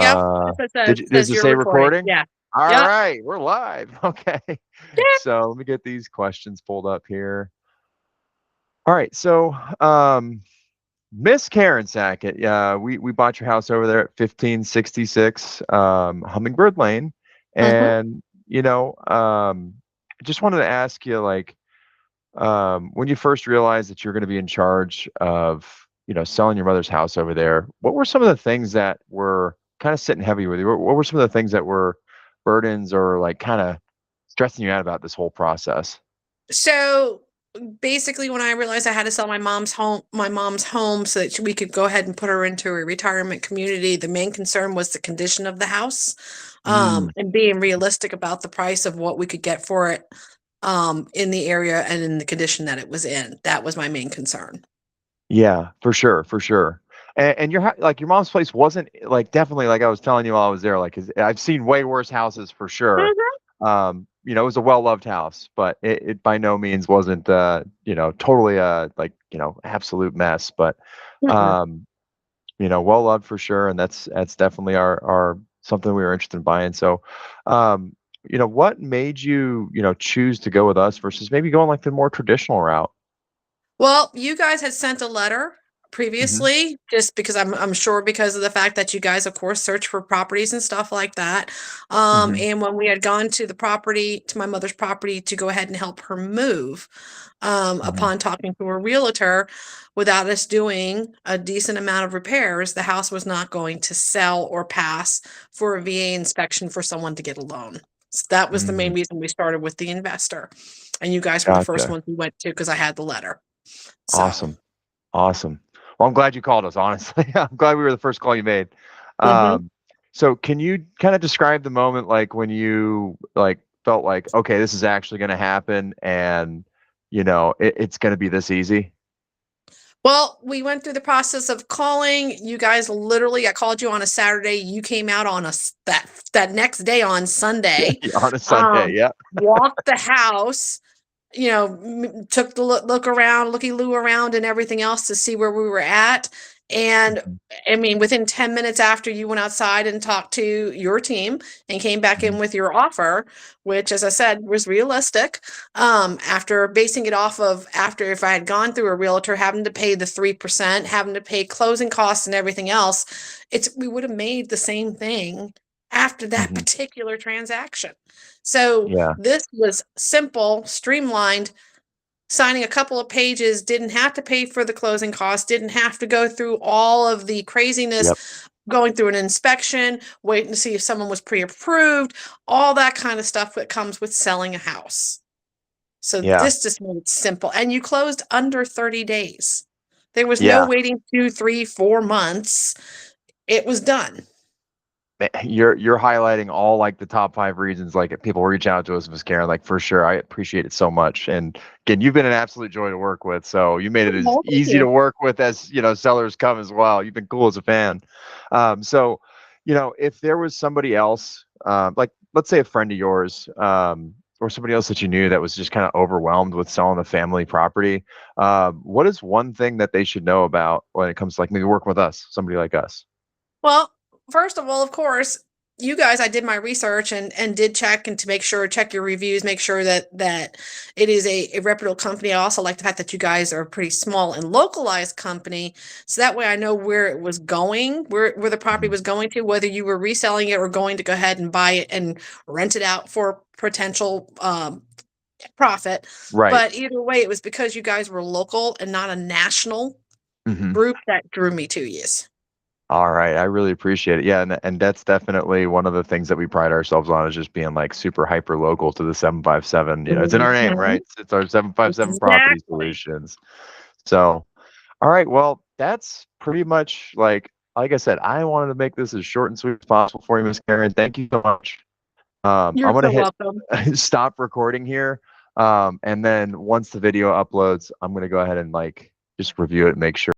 Yep. Uh, does Says it you're say recording. recording? Yeah. All Yep. right, we're live. Okay. So let me get these questions pulled up here. All right. So, Miss Karen Sackett, we bought your house over there at 1566 Hummingbird Lane, Hmm. and I just wanted to ask you, like, when you first realized that you're going to be in charge of, selling your mother's house over there, what were some of the things that were kind of sitting heavy with you? What were some of the things that were burdens or like kind of stressing you out about this whole process? So basically, when I realized I had to sell my mom's home so that we could go ahead and put her into a retirement community, the main concern was the condition of the house, Mm, and being realistic about the price of what we could get for it, in the area and in the condition that it was in. That was my main concern. yeah, for sure, for sure. And like your mom's place wasn't like definitely like I was telling you while I was there. Like 'cause I've seen way worse houses for sure. Mhm. It was a well-loved house, but it by no means wasn't totally like, absolute mess, but Mm-mm. um, well loved for sure, and that's definitely our something we were interested in buying. So, what made you, choose to go with us versus maybe going like the more traditional route? Well, you guys had sent a letter Hmm. previously, just because I'm sure because of the fact that you guys, of course, search for properties and stuff like that. Hmm. And when we had gone to the property, to my mother's property, to go ahead and help her move, Hmm. upon talking to a realtor, without us doing a decent amount of repairs, the house was not going to sell or pass for a VA inspection for someone to get a loan. So that was the main Hmm. reason we started with the investor. And you guys were the first Gotcha. ones we went to because I had the letter. So, Awesome. Awesome. Well, I'm glad you called us, honestly. I'm glad we were the first call you made. mhm. Um, so can you kind of describe the moment like when you like felt like, okay, this is actually going to happen and it's going to be this easy? Well, we went through the process of calling. You guys literally, I called you on a Saturday. You came out on that next day on Sunday. On a Sunday, Um, yeah. walked the house, took the look around, looky loo around and everything else to see where we were at. And Mhm, I mean, within 10 minutes after you went outside and talked to your team and came back in mhm, with your offer, which, as I said, was realistic. After basing it off of after if I had gone through a realtor, having to pay the 3%, having to pay closing costs and everything else, we would have made the same thing after that mhm. particular transaction. So Yeah. this was simple, streamlined, signing a couple of pages, didn't have to pay for the closing costs, didn't have to go through all of the craziness, Yep. going through an inspection, waiting to see if someone was pre-approved, all that kind of stuff that comes with selling a house. So Yeah. this just made it simple. And you closed under 30 days. There was no Yeah. waiting 2, 3, 4 months. It was done. You're highlighting all like the top 5 reasons like if people reach out to us, Miss Karen, like for sure. I appreciate it so much. And again, you've been an absolute joy to work with. So you made it as Well, thank easy to you. work with as sellers come as well. You've been cool as a fan. So if there was somebody else, like let's say a friend of yours, or somebody else that you knew that was just kind of overwhelmed with selling a family property, what is one thing that they should know about when it comes to like maybe working with us, somebody like us? Well, first of all, of course, you guys, I did my research and did check and to make sure, check your reviews, make sure that it is a reputable company. I also like the fact that you guys are a pretty small and localized company. So that way I know where it was going, where the property Mhm. was going to, whether you were reselling it or going to go ahead and buy it and rent it out for potential profit. Right. But either way, it was because you guys were local and not a national Mhm. group that drew me to you. All right, I really appreciate it. Yeah, and that's definitely one of the things that we pride ourselves on is just being like super hyper local to the 757. It's in our name, Mhm. right? It's our 757 Property Exactly. Solutions. So, all right, well, that's pretty much like I said, I wanted to make this as short and sweet as possible for you, Miss Karen. Thank you so much. You're I'm gonna so hit welcome. stop recording here. And then once the video uploads, I'm gonna go ahead and like just review it and make sure.